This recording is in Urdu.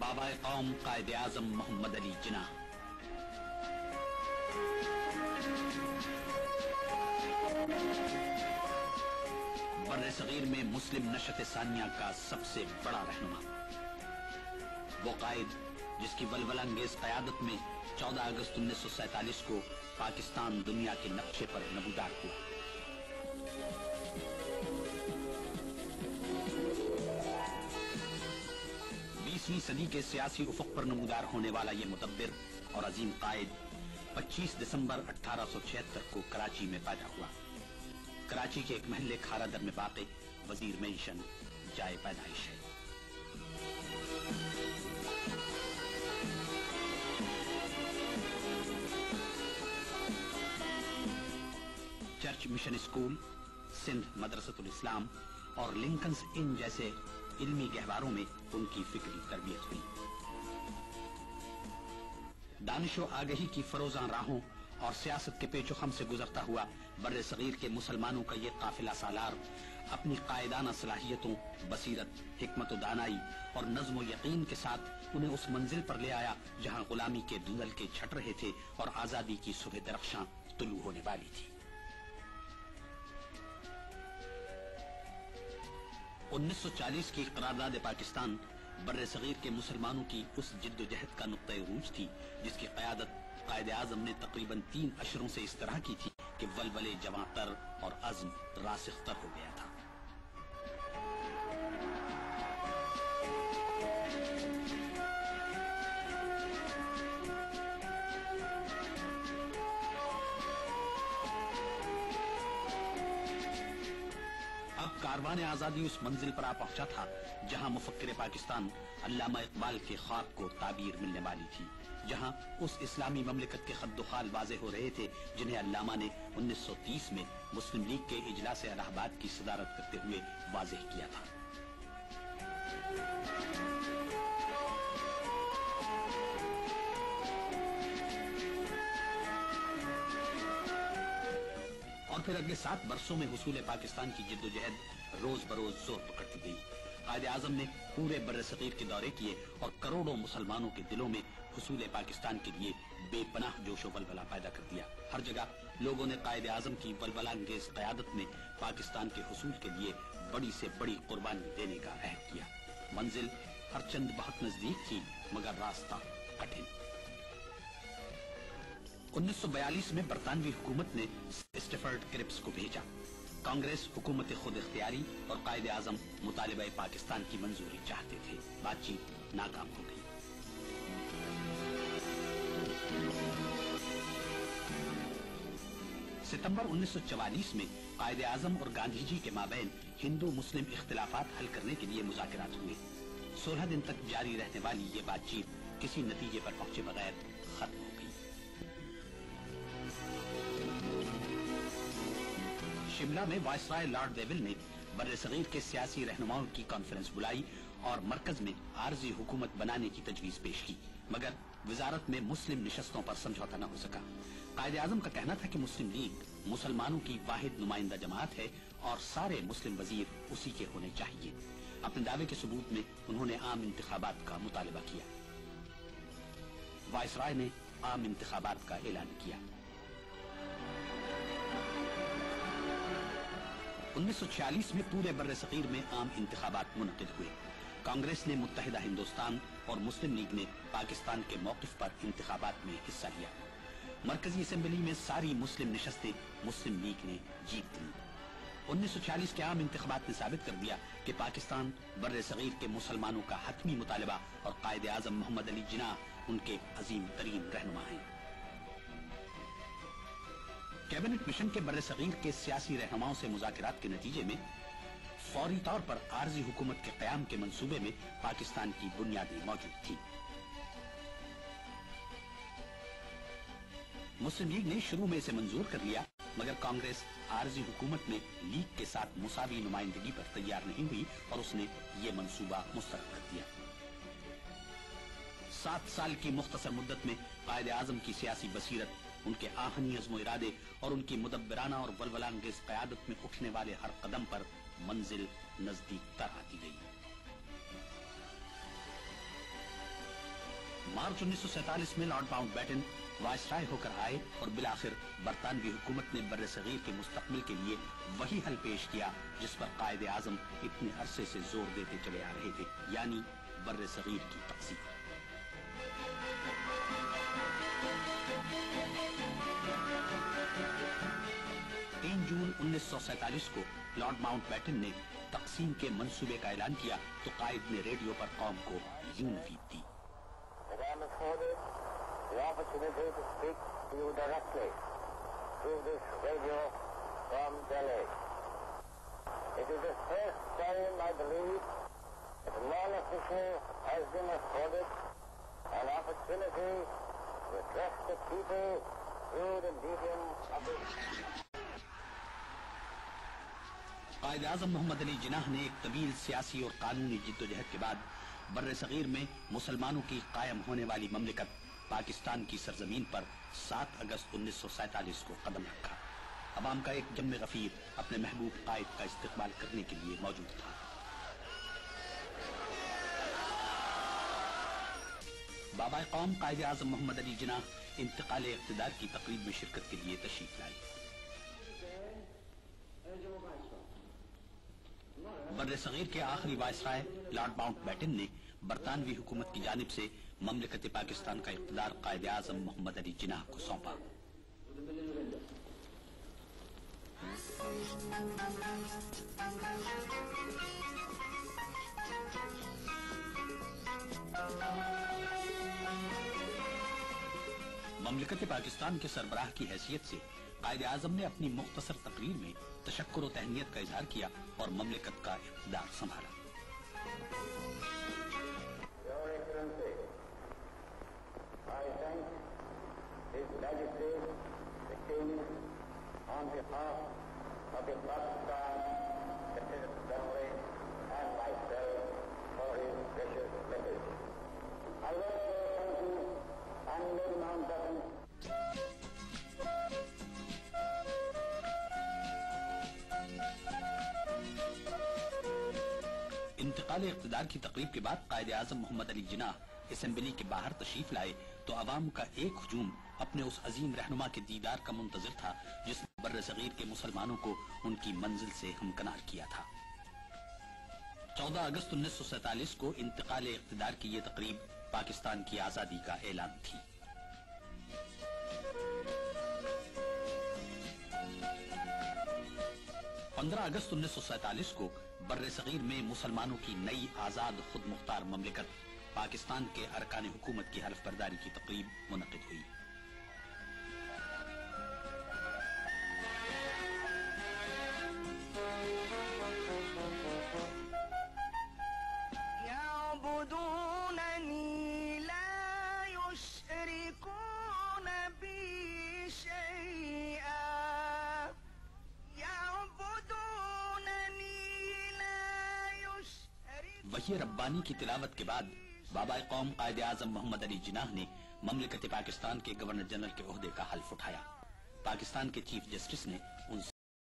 بابا قوم قائد اعظم محمد علی جناح۔ بر صغیر میں مسلم نشت ثانیہ کا سب سے بڑا رہنما، وہ قائد جس کی ولولہ انگیز قیادت میں 14 اگست 1947 کو پاکستان دنیا کے نقشے پر نمودار ہوا۔ بیسویں صدی کے سیاسی افق پر نمودار ہونے والا یہ مدبر اور عظیم قائد 25 دسمبر 1876 کو کراچی میں پیدا ہوا۔ کراچی کے ایک محلے کھارا در میں واقع وزیر معیشن جائے پیدائش ہے۔ چرچ مشن اسکول، سندھ مدرسۃ الاسلام اور لنکنز ان جیسے علمی گہواروں میں ان کی فکری تربیت ہوئی۔ دانش و آگہی کی فروزاں راہوں اور سیاست کے پیچ و خم سے گزرتا ہوا بر صغیر کے مسلمانوں کا یہ قافلہ سالار اپنی قائدانہ صلاحیتوں، بصیرت، حکمت و دانائی اور نظم و یقین کے ساتھ انہیں اس منزل پر لے آیا جہاں غلامی کے دھندل کے چھٹ رہے تھے اور آزادی کی صبح درخشاں طلوع ہونے والی تھی۔ 1940 کی قرارداد پاکستان بر صغیر کے مسلمانوں کی اس جد و جہد کا نقطہ عروج تھی جس کی قیادت قائد اعظم نے تقریباً 3 اشروں سے اس طرح کی تھی کہ ولولے جواں تر اور عزم راسخ تر ہو گیا تھا۔ اب کاروان آزادی اس منزل پر آ پہنچا تھا جہاں مفکر پاکستان علامہ اقبال کے خواب کو تعبیر ملنے والی تھی، جہاں اس اسلامی مملکت کے خد و خال واضح ہو رہے تھے جنہیں علامہ نے 1930 میں مسلم لیگ کے اجلاس الہ آباد کی صدارت کرتے ہوئے واضح کیا تھا۔ اور پھر اگلے 7 برسوں میں حصول پاکستان کی جد و جہد روز بروز زور پکڑتی گئی۔ قائد اعظم نے پورے بر صغیر کے دورے کیے اور کروڑوں مسلمانوں کے دلوں میں حصول پاکستان کے لیے بے پناہ جوش و ولولہ پیدا کر دیا۔ ہر جگہ لوگوں نے قائد اعظم کی ولولہ انگیز قیادت میں پاکستان کے حصول کے لیے بڑی سے بڑی قربانی دینے کا عہد کیا۔ منزل ہر چند بہت نزدیک تھی مگر راستہ کٹھن۔ 1942 میں برطانوی حکومت نے اسٹیفرڈ کرپس کو بھیجا۔ کانگریس حکومت خود اختیاری اور قائد اعظم مطالبہ پاکستان کی منظوری چاہتے تھے۔ بات چیت ناکام ہو گئی۔ ستمبر 1944 میں قائد اعظم اور گاندھی جی کے مابین ہندو مسلم اختلافات حل کرنے کے لیے مذاکرات ہوئے۔ 16 دن تک جاری رہنے والی یہ بات چیت کسی نتیجے پر پہنچے بغیر ختم ہو گئی۔ شملہ میں وائسرائے لارڈ ویول نے بر صغیر کے سیاسی رہنماؤں کی کانفرنس بلائی اور مرکز میں عارضی حکومت بنانے کی تجویز پیش کی، مگر وزارت میں مسلم نشستوں پر سمجھوتا نہ ہو سکا۔ قائد اعظم کا کہنا تھا کہ مسلم لیگ مسلمانوں کی واحد نمائندہ جماعت ہے اور سارے مسلم وزیر اسی کے ہونے چاہیے۔ اپنے دعوے کے ثبوت میں انہوں نے عام انتخابات کا مطالبہ کیا۔ وائسرائے نے عام انتخابات کا اعلان کیا۔ 1946 میں پورے بر صغیر میں عام انتخابات منعقد ہوئے۔ کانگریس نے متحدہ ہندوستان اور مسلم لیگ نے پاکستان کے موقف پر انتخابات میں حصہ لیا۔ مرکزی اسمبلی میں ساری مسلم نشستیں مسلم لیگ نے جیت لی۔ 1946 کے عام انتخابات نے ثابت کر دیا کہ پاکستان بر صغیر کے مسلمانوں کا حتمی مطالبہ اور قائد اعظم محمد علی جناح ان کے عظیم ترین رہنما ہیں۔ کیبنٹ مشن کے بر صغیر کے سیاسی رہنماؤں سے مذاکرات کے نتیجے میں فوری طور پر عارضی حکومت کے قیام کے منصوبے میں پاکستان کی بنیادیں موجود تھی۔ مسلم لیگ نے شروع میں اسے منظور کر لیا، مگر کانگریس عارضی حکومت میں لیگ کے ساتھ مساوی نمائندگی پر تیار نہیں ہوئی اور اس نے یہ منصوبہ مسترد کر دیا۔ 7 سال کی مختصر مدت میں قائد اعظم کی سیاسی بصیرت، ان کے آہنی عزم و ارادے اور ان کی مدبرانہ اور ولولہ انگیز قیادت میں اٹھنے والے ہر قدم پر منزل نزدیک تر آتی گئی۔ مارچ 1947 میں لارڈ ماؤنٹ بیٹن وائسرائے ہو کر آئے اور بالآخر برطانوی حکومت نے بر صغیر کے مستقبل کے لیے وہی حل پیش کیا جس پر قائد اعظم اتنے عرصے سے زور دیتے چلے آ رہے تھے، یعنی بر صغیر کی تقسیم۔ جون 1947 کو لارڈ ماؤنٹ بیٹن نے تقسیم کے منصوبے کا اعلان کیا تو قائد نے ریڈیو پر قوم کو یوں نصیحت دی: قائد اعظم محمد علی جناح نے ایک طویل سیاسی اور قانونی جدوجہد کے بعد بر صغیر میں مسلمانوں کی قائم ہونے والی مملکت پاکستان کی سرزمین پر 7 اگست 1947 کو قدم رکھا۔ عوام کا ایک جم غفیر اپنے محبوب قائد کا استقبال کرنے کے لیے موجود تھا۔ بابا قوم قائد اعظم محمد علی جناح انتقال اقتدار کی تقریب میں شرکت کے لیے تشریف لائے۔ بر صغیر کے آخری وائسرائے لارڈ ماؤنٹ بیٹن نے برطانوی حکومت کی جانب سے مملکت پاکستان کا اقتدار قائد اعظم محمد علی جناح کو سونپا۔ مملکت پاکستان کے سربراہ کی حیثیت سے قائد اعظم نے اپنی مختصر تقریر میں تشکر و تہنیت کا اظہار کیا اور مملکت کا اقتدار سنبھالا۔ انتقال اقتدار کی تقریب کے بعد قائد اعظم محمد علی جناح اسمبلی کے باہر تشریف لائے تو عوام کا ایک ہجوم اپنے اس عظیم رہنما کے دیدار کا منتظر تھا جس نے بر صغیر کے مسلمانوں کو ان کی منزل سے ہمکنار کیا تھا۔ 14 اگست 1947 کو انتقال اقتدار کی یہ تقریب پاکستان کی آزادی کا اعلان تھی۔ اگست 1947 کو بر صغیر میں مسلمانوں کی نئی آزاد خود مختار مملکت پاکستان کے ارکان حکومت کی حلف برداری کی تقریب منعقد ہوئی۔ وحی ربانی کی تلاوت کے بعد بابا قوم قائد اعظم محمد علی جناح نے مملکت پاکستان کے گورنر جنرل کے عہدے کا حلف اٹھایا۔ پاکستان کے چیف جسٹس نے